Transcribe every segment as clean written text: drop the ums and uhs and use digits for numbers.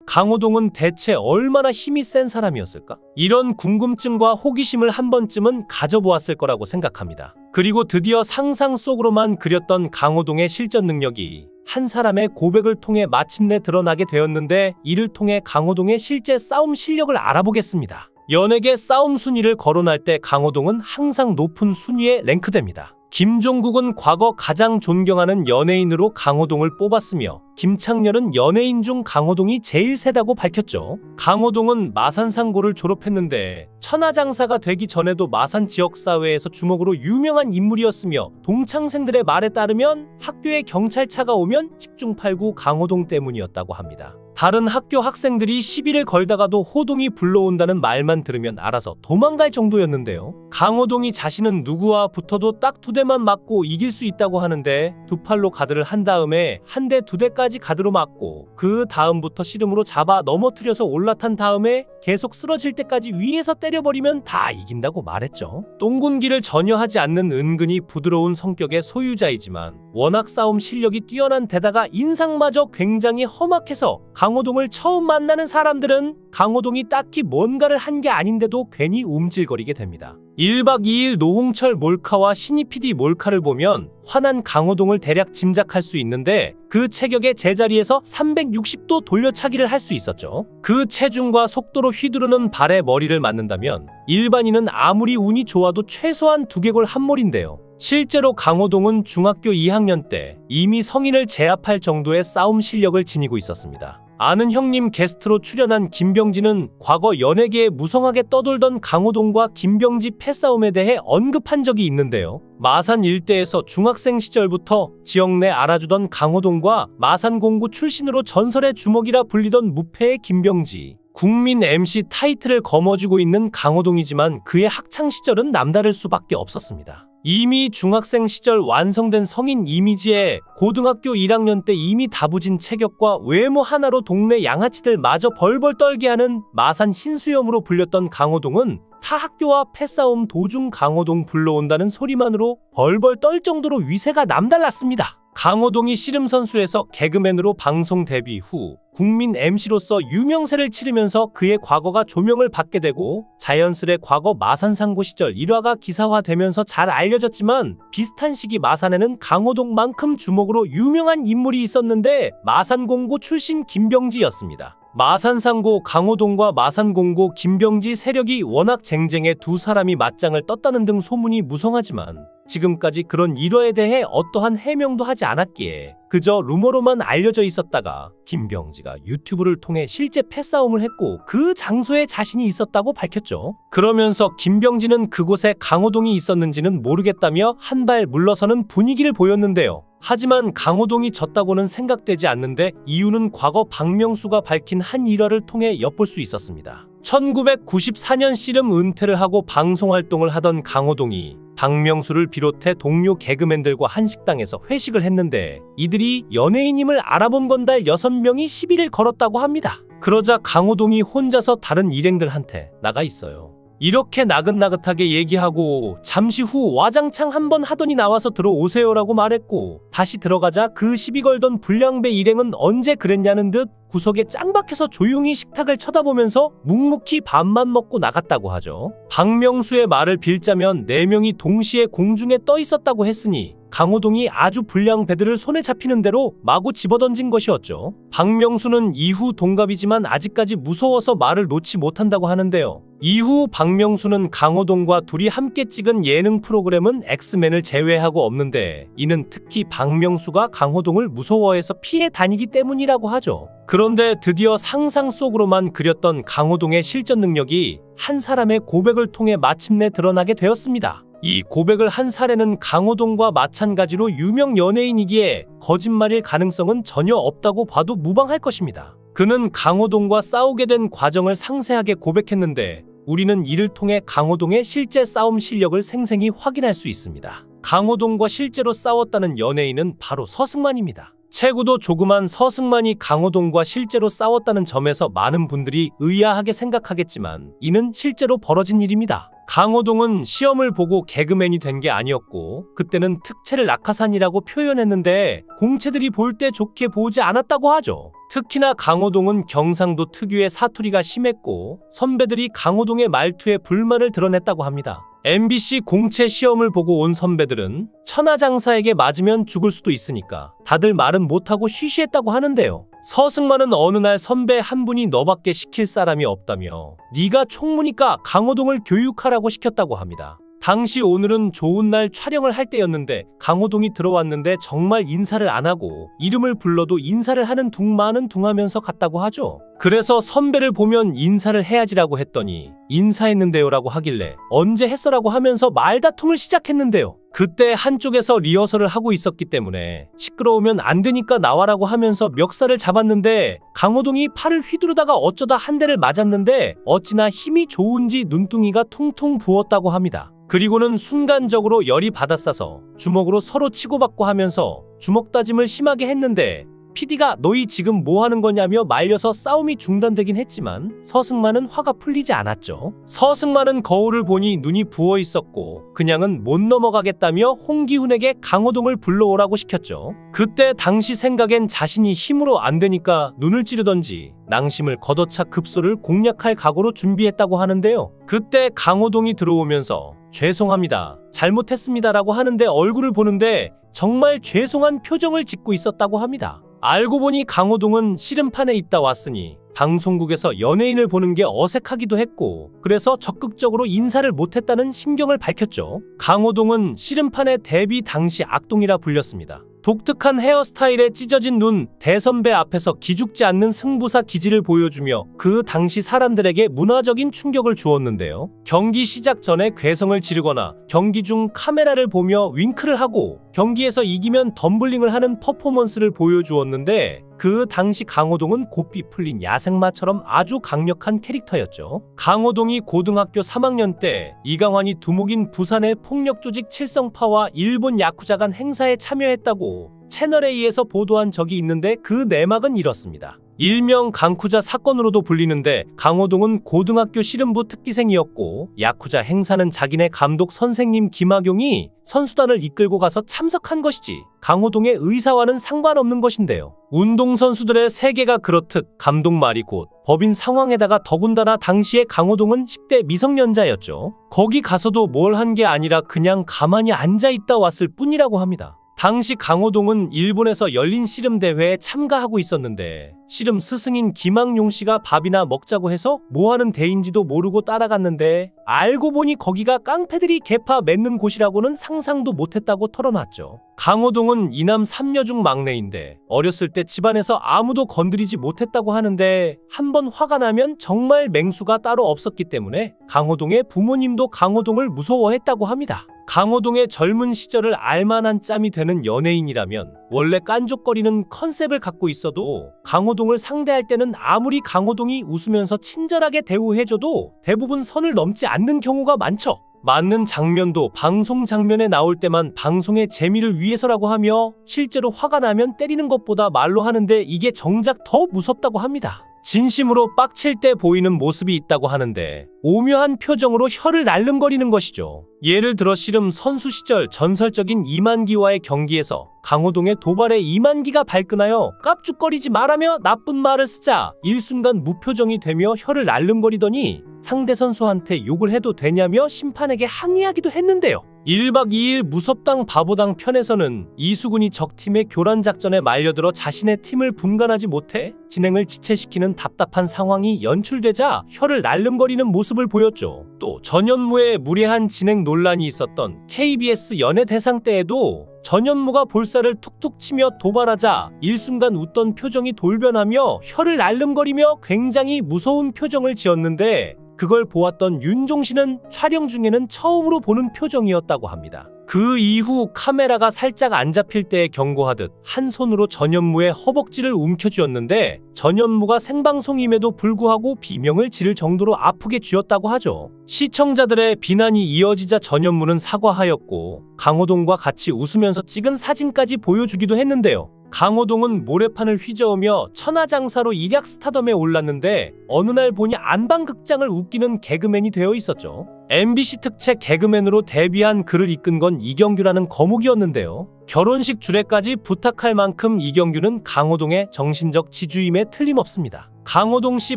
강호동은 대체 얼마나 힘이 센 사람이었을까? 이런 궁금증과 호기심을 한 번쯤은 가져보았을 거라고 생각합니다. 그리고 드디어 상상 속으로만 그렸던 강호동의 실전 능력이 한 사람의 고백을 통해 마침내 드러나게 되었는데, 이를 통해 강호동의 실제 싸움 실력을 알아보겠습니다. 연예계 싸움 순위를 거론할 때 강호동은 항상 높은 순위에 랭크됩니다. 김종국은 과거 가장 존경하는 연예인으로 강호동을 뽑았으며, 김창렬은 연예인 중 강호동이 제일 세다고 밝혔죠. 강호동은 마산상고를 졸업했는데 천하장사가 되기 전에도 마산 지역사회에서 주목으로 유명한 인물이었으며, 동창생들의 말에 따르면 학교에 경찰차가 오면 10중 8구 강호동 때문이었다고 합니다. 다른 학교 학생들이 시비를 걸다가도 호동이 불러온다는 말만 들으면 알아서 도망갈 정도였는데요. 강호동이 자신은 누구와 붙어도 딱 2대만 맞고 이길 수 있다고 하는데, 두 팔로 가드를 한 다음에 한 대 2대까지 가드로 맞고, 그 다음부터 씨름으로 잡아 넘어뜨려서 올라탄 다음에 계속 쓰러질 때까지 위에서 때려버리면 다 이긴다고 말했죠. 똥군기를 전혀 하지 않는 은근히 부드러운 성격의 소유자이지만 워낙 싸움 실력이 뛰어난 데다가 인상마저 굉장히 험악해서 강호동을 처음 만나는 사람들은 강호동이 딱히 뭔가를 한 게 아닌데도 괜히 움찔거리게 됩니다. 1박 2일 노홍철 몰카와 신이 PD 몰카를 보면 화난 강호동을 대략 짐작할 수 있는데, 그 체격의 제자리에서 360도 돌려차기를 할 수 있었죠. 그 체중과 속도로 휘두르는 발에 머리를 맞는다면 일반인은 아무리 운이 좋아도 최소한 두개골 한 몰인데요. 실제로 강호동은 중학교 2학년 때 이미 성인을 제압할 정도의 싸움 실력을 지니고 있었습니다. 아는 형님 게스트로 출연한 김병지는 과거 연예계에 무성하게 떠돌던 강호동과 김병지 패싸움에 대해 언급한 적이 있는데요. 마산 일대에서 중학생 시절부터 지역 내 알아주던 강호동과 마산공고 출신으로 전설의 주먹이라 불리던 무패의 김병지, 국민 MC 타이틀을 거머쥐고 있는 강호동이지만 그의 학창시절은 남다를 수밖에 없었습니다. 이미 중학생 시절 완성된 성인 이미지에 고등학교 1학년 때 이미 다부진 체격과 외모 하나로 동네 양아치들 마저 벌벌 떨게 하는 마산 흰수염으로 불렸던 강호동은 타 학교와 패싸움 도중 강호동 불러온다는 소리만으로 벌벌 떨 정도로 위세가 남달랐습니다. 강호동이 씨름선수에서 개그맨으로 방송 데뷔 후 국민 MC로서 유명세를 치르면서 그의 과거가 조명을 받게 되고, 자연스레 과거 마산상고 시절 일화가 기사화되면서 잘 알려졌지만, 비슷한 시기 마산에는 강호동만큼 주목으로 유명한 인물이 있었는데 마산공고 출신 김병지였습니다. 마산상고 강호동과 마산공고 김병지 세력이 워낙 쟁쟁해 두 사람이 맞짱을 떴다는 등 소문이 무성하지만, 지금까지 그런 일화에 대해 어떠한 해명도 하지 않았기에 그저 루머로만 알려져 있었다가 김병지가 유튜브를 통해 실제 패싸움을 했고 그 장소에 자신이 있었다고 밝혔죠. 그러면서 김병지는 그곳에 강호동이 있었는지는 모르겠다며 한 발 물러서는 분위기를 보였는데요. 하지만 강호동이 졌다고는 생각되지 않는데, 이유는 과거 박명수가 밝힌 한 일화를 통해 엿볼 수 있었습니다. 1994년 씨름 은퇴를 하고 방송활동을 하던 강호동이 박명수를 비롯해 동료 개그맨들과 한 식당에서 회식을 했는데, 이들이 연예인임을 알아본 건달 6명이 시비를 걸었다고 합니다. 그러자 강호동이 혼자서 다른 일행들한테 나가 있어요. 이렇게 나긋나긋하게 얘기하고 잠시 후 와장창 한번 하더니 나와서 들어오세요라고 말했고, 다시 들어가자 그 시비 걸던 불량배 일행은 언제 그랬냐는 듯 구석에 짱박혀서 조용히 식탁을 쳐다보면서 묵묵히 밥만 먹고 나갔다고 하죠. 박명수의 말을 빌자면 4명이 동시에 공중에 떠 있었다고 했으니 강호동이 아주 불량배들을 손에 잡히는 대로 마구 집어던진 것이었죠. 박명수는 이후 동갑이지만 아직까지 무서워서 말을 놓지 못한다고 하는데요. 이후 박명수는 강호동과 둘이 함께 찍은 예능 프로그램은 엑스맨을 제외하고 없는데, 이는 특히 박명수가 강호동을 무서워해서 피해 다니기 때문이라고 하죠. 그런데 드디어 상상 속으로만 그렸던 강호동의 실전 능력이 한 사람의 고백을 통해 마침내 드러나게 되었습니다. 이 고백을 한 사례는 강호동과 마찬가지로 유명 연예인이기에 거짓말일 가능성은 전혀 없다고 봐도 무방할 것입니다. 그는 강호동과 싸우게 된 과정을 상세하게 고백했는데, 우리는 이를 통해 강호동의 실제 싸움 실력을 생생히 확인할 수 있습니다. 강호동과 실제로 싸웠다는 연예인은 바로 서승만입니다. 체구도 조그만 서승만이 강호동과 실제로 싸웠다는 점에서 많은 분들이 의아하게 생각하겠지만, 이는 실제로 벌어진 일입니다. 강호동은 시험을 보고 개그맨이 된 게 아니었고 그때는 특채를 낙하산이라고 표현했는데 공채들이 볼 때 좋게 보지 않았다고 하죠. 특히나 강호동은 경상도 특유의 사투리가 심했고 선배들이 강호동의 말투에 불만을 드러냈다고 합니다. MBC 공채 시험을 보고 온 선배들은 천하장사에게 맞으면 죽을 수도 있으니까 다들 말은 못하고 쉬쉬했다고 하는데요. 서승만은 어느 날 선배 한 분이 너밖에 시킬 사람이 없다며 네가 총무니까 강호동을 교육하라고 시켰다고 합니다. 당시 오늘은 좋은 날 촬영을 할 때였는데 강호동이 들어왔는데 정말 인사를 안 하고 이름을 불러도 인사를 하는 둥마는 둥하면서 갔다고 하죠. 그래서 선배를 보면 인사를 해야지라고 했더니 인사했는데요라고 하길래 언제 했어라고 하면서 말다툼을 시작했는데요. 그때 한쪽에서 리허설을 하고 있었기 때문에 시끄러우면 안 되니까 나와라고 하면서 멱살을 잡았는데 강호동이 팔을 휘두르다가 어쩌다 한 대를 맞았는데 어찌나 힘이 좋은지 눈둥이가 퉁퉁 부었다고 합니다. 그리고는 순간적으로 열이 받아싸서 주먹으로 서로 치고받고 하면서 주먹 다짐을 심하게 했는데 PD가 너희 지금 뭐 하는 거냐며 말려서 싸움이 중단되긴 했지만 서승만은 화가 풀리지 않았죠. 서승만은 거울을 보니 눈이 부어 있었고 그냥은 못 넘어가겠다며 홍기훈에게 강호동을 불러오라고 시켰죠. 그때 당시 생각엔 자신이 힘으로 안 되니까 눈을 찌르던지 낭심을 걷어차 급소를 공략할 각오로 준비했다고 하는데요. 그때 강호동이 들어오면서 죄송합니다. 잘못했습니다라고 하는데 얼굴을 보는데 정말 죄송한 표정을 짓고 있었다고 합니다. 알고 보니 강호동은 씨름판에 있다 왔으니 방송국에서 연예인을 보는 게 어색하기도 했고 그래서 적극적으로 인사를 못했다는 심경을 밝혔죠. 강호동은 씨름판의 데뷔 당시 악동이라 불렸습니다. 독특한 헤어스타일에 찢어진 눈, 대선배 앞에서 기죽지 않는 승부사 기질을 보여주며 그 당시 사람들에게 문화적인 충격을 주었는데요. 경기 시작 전에 괴성을 지르거나 경기 중 카메라를 보며 윙크를 하고 경기에서 이기면 덤블링을 하는 퍼포먼스를 보여주었는데 그 당시 강호동은 곱비 풀린 야생마처럼 아주 강력한 캐릭터였죠. 강호동이 고등학교 3학년 때 이강환이 두목인 부산의 폭력조직 칠성파와 일본 야쿠자 간 행사에 참여했다고 채널A에서 보도한 적이 있는데 그 내막은 이렇습니다. 일명 강쿠자 사건으로도 불리는데 강호동은 고등학교 씨름부 특기생이었고 야쿠자 행사는 자기네 감독 선생님 김학용이 선수단을 이끌고 가서 참석한 것이지 강호동의 의사와는 상관없는 것인데요. 운동선수들의 세계가 그렇듯 감독 말이 곧 법인 상황에다가 더군다나 당시에 강호동은 10대 미성년자였죠. 거기 가서도 뭘 한 게 아니라 그냥 가만히 앉아있다 왔을 뿐이라고 합니다. 당시 강호동은 일본에서 열린 씨름 대회에 참가하고 있었는데 씨름 스승인 김학용 씨가 밥이나 먹자고 해서 뭐하는 데인지도 모르고 따라갔는데 알고 보니 거기가 깡패들이 개파 맺는 곳이라고는 상상도 못했다고 털어놨죠. 강호동은 이남 3녀 중 막내인데 어렸을 때 집안에서 아무도 건드리지 못했다고 하는데 한번 화가 나면 정말 맹수가 따로 없었기 때문에 강호동의 부모님도 강호동을 무서워했다고 합니다. 강호동의 젊은 시절을 알만한 짬이 되는 연예인이라면 원래 깐족거리는 컨셉을 갖고 있어도 강호동을 상대할 때는 아무리 강호동이 웃으면서 친절하게 대우해줘도 대부분 선을 넘지 않는 경우가 많죠. 맞는 장면도 방송 장면에 나올 때만 방송의 재미를 위해서라고 하며 실제로 화가 나면 때리는 것보다 말로 하는데 이게 정작 더 무섭다고 합니다. 진심으로 빡칠 때 보이는 모습이 있다고 하는데 오묘한 표정으로 혀를 날름거리는 것이죠. 예를 들어 씨름 선수 시절 전설적인 이만기와의 경기에서 강호동의 도발에 이만기가 발끈하여 깝죽거리지 말라며 나쁜 말을 쓰자 일순간 무표정이 되며 혀를 날름거리더니 상대 선수한테 욕을 해도 되냐며 심판에게 항의하기도 했는데요. 1박 2일 무섭당 바보당 편에서는 이수근이 적팀의 교란 작전에 말려들어 자신의 팀을 분간하지 못해 진행을 지체시키는 답답한 상황이 연출되자 혀를 날름거리는 모습을 보였죠. 또 전현무의 무례한 진행 논란이 있었던 KBS 연예대상 때에도 전현무가 볼살을 툭툭 치며 도발하자 일순간 웃던 표정이 돌변하며 혀를 날름거리며 굉장히 무서운 표정을 지었는데 그걸 보았던 윤종신은 촬영 중에는 처음으로 보는 표정이었다고 합니다. 그 이후 카메라가 살짝 안 잡힐 때에 경고하듯 한 손으로 전현무의 허벅지를 움켜쥐었는데 전현무가 생방송임에도 불구하고 비명을 지를 정도로 아프게 쥐었다고 하죠. 시청자들의 비난이 이어지자 전현무는 사과하였고 강호동과 같이 웃으면서 찍은 사진까지 보여주기도 했는데요. 강호동은 모래판을 휘저으며 천하장사로 일약 스타덤에 올랐는데 어느 날 보니 안방극장을 웃기는 개그맨이 되어 있었죠. MBC 특채 개그맨으로 데뷔한 그를 이끈 건 이경규라는 거목이었는데요. 결혼식 주례까지 부탁할 만큼 이경규는 강호동의 정신적 지주임에 틀림없습니다. 강호동 씨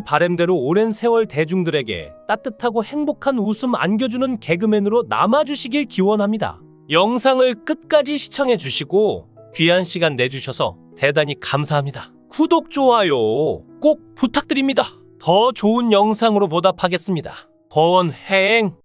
바램대로 오랜 세월 대중들에게 따뜻하고 행복한 웃음 안겨주는 개그맨으로 남아주시길 기원합니다. 영상을 끝까지 시청해주시고 귀한 시간 내주셔서 대단히 감사합니다. 구독, 좋아요 꼭 부탁드립니다. 더 좋은 영상으로 보답하겠습니다. 권행